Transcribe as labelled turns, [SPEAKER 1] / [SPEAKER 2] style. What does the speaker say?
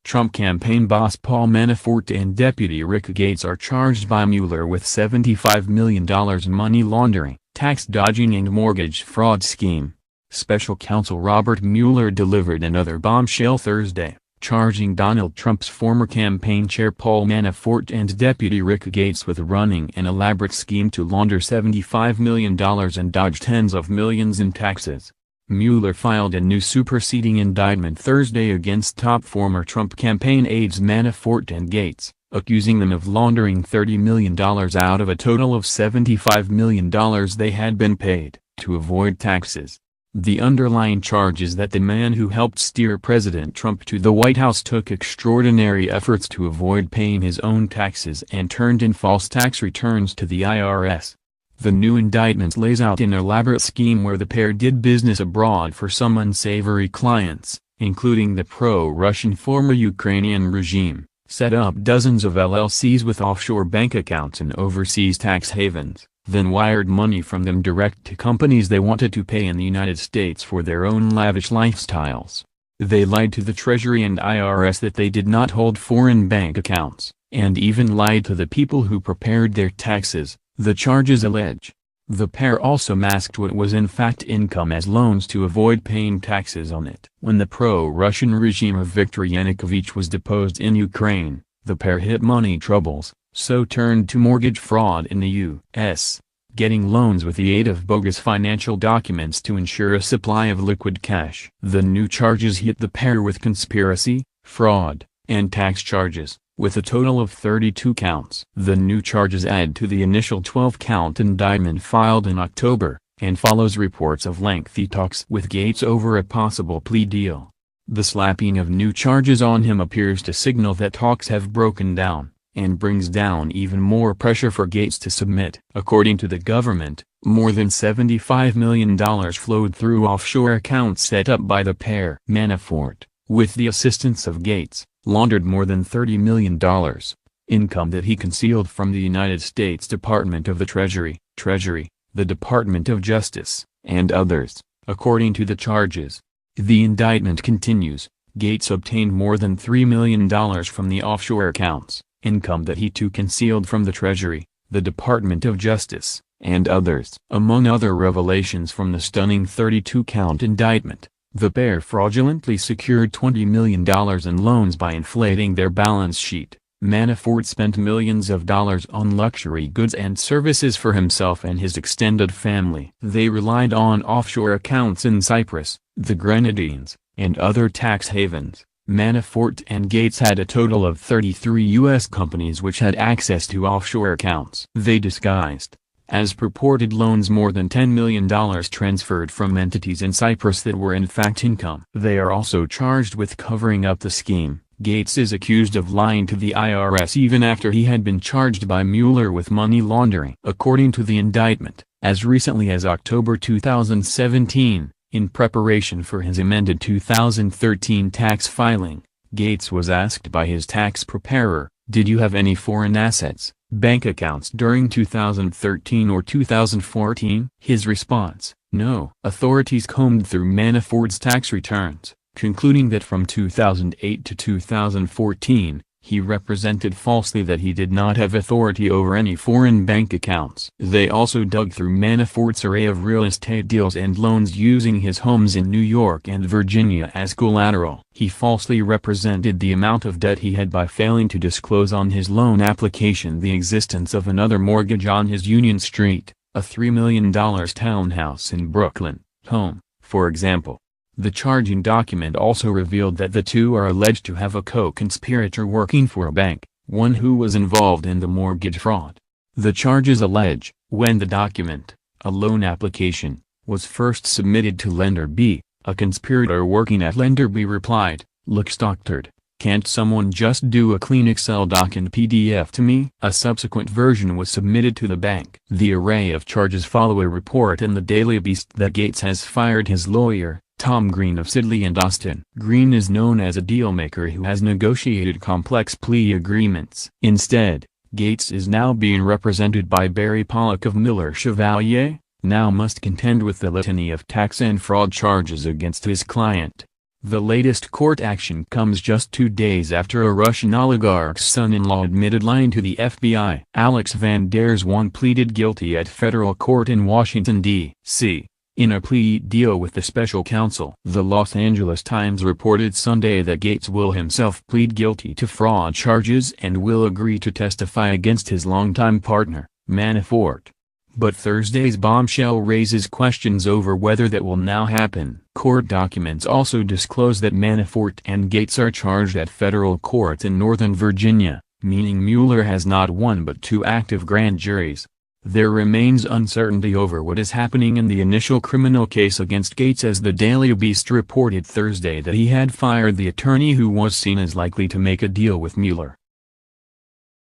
[SPEAKER 1] Trump campaign boss Paul Manafort and Deputy Rick Gates are charged by Mueller with $75 million money laundering, tax dodging and mortgage fraud scheme. Special counsel Robert Mueller delivered another bombshell Thursday, charging Donald Trump's former campaign chair Paul Manafort and Deputy Rick Gates with running an elaborate scheme to launder $75 million and dodge tens of millions in taxes. Mueller filed a new superseding indictment Thursday against top former Trump campaign aides Manafort and Gates, accusing them of laundering $30 million out of a total of $75 million they had been paid, to avoid taxes. The underlying charge is that the man who helped steer President Trump to the White House took extraordinary efforts to avoid paying his own taxes and turned in false tax returns to the IRS. The new indictment lays out an elaborate scheme where the pair did business abroad for some unsavory clients, including the pro-Russian former Ukrainian regime, set up dozens of LLCs with offshore bank accounts in overseas tax havens, then wired money from them direct to companies they wanted to pay in the United States for their own lavish lifestyles. They lied to the Treasury and IRS that they did not hold foreign bank accounts, and even lied to the people who prepared their taxes, the charges allege. The pair also masked what was in fact income as loans to avoid paying taxes on it. When the pro-Russian regime of Viktor Yanukovych was deposed in Ukraine, the pair hit money troubles, so turned to mortgage fraud in the U.S., getting loans with the aid of bogus financial documents to ensure a supply of liquid cash. The new charges hit the pair with conspiracy, fraud, and tax charges, with a total of 32 counts. The new charges add to the initial 12-count indictment filed in October, and follows reports of lengthy talks with Gates over a possible plea deal. The slapping of new charges on him appears to signal that talks have broken down, and brings down even more pressure for Gates to submit. According to the government, more than $75 million flowed through offshore accounts set up by the pair. Manafort, with the assistance of Gates, laundered more than $30 million, income that he concealed from the United States Department of the Treasury, the Department of Justice, and others, according to the charges. The indictment continues. Gates obtained more than $3 million from the offshore accounts, income that he too concealed from the Treasury, the Department of Justice, and others. Among other revelations from the stunning 32-count indictment, the pair fraudulently secured $20 million in loans by inflating their balance sheet. Manafort spent millions of dollars on luxury goods and services for himself and his extended family. They relied on offshore accounts in Cyprus, the Grenadines, and other tax havens. Manafort and Gates had a total of 33 U.S. companies which had access to offshore accounts. They disguised, as purported loans, more than $10 million transferred from entities in Cyprus that were in fact income. They are also charged with covering up the scheme. Gates is accused of lying to the IRS even after he had been charged by Mueller with money laundering. According to the indictment, as recently as October 2017, in preparation for his amended 2013 tax filing, Gates was asked by his tax preparer, "Did you have any foreign assets, bank accounts during 2013 or 2014?" His response, "No." Authorities combed through Manafort's tax returns, concluding that from 2008 to 2014, he represented falsely that he did not have authority over any foreign bank accounts. They also dug through Manafort's array of real estate deals and loans using his homes in New York and Virginia as collateral. He falsely represented the amount of debt he had by failing to disclose on his loan application the existence of another mortgage on his Union Street, a $3 million townhouse in Brooklyn, home, for example. The charging document also revealed that the two are alleged to have a co-conspirator working for a bank, one who was involved in the mortgage fraud. The charges allege, when the document, a loan application, was first submitted to Lender B, a conspirator working at Lender B replied, "Look, Stockard, can't someone just do a clean Excel doc and PDF to me?" A subsequent version was submitted to the bank. The array of charges follow a report in the Daily Beast that Gates has fired his lawyer, Tom Green of Sidley and Austin. Green is known as a dealmaker who has negotiated complex plea agreements. Instead, Gates is now being represented by Barry Pollock of Miller Chevalier, now must contend with the litany of tax and fraud charges against his client. The latest court action comes just 2 days after a Russian oligarch's son-in-law admitted lying to the FBI. Alex Van Der Zwaan pleaded guilty at federal court in Washington, D.C., in a plea deal with the special counsel. The Los Angeles Times reported Sunday that Gates will himself plead guilty to fraud charges and will agree to testify against his longtime partner, Manafort. But Thursday's bombshell raises questions over whether that will now happen. Court documents also disclose that Manafort and Gates are charged at federal courts in Northern Virginia, meaning Mueller has not one but 2 active grand juries. There remains uncertainty over what is happening in the initial criminal case against Gates, as the Daily Beast reported Thursday that he had fired the attorney who was seen as likely to make a deal with Mueller.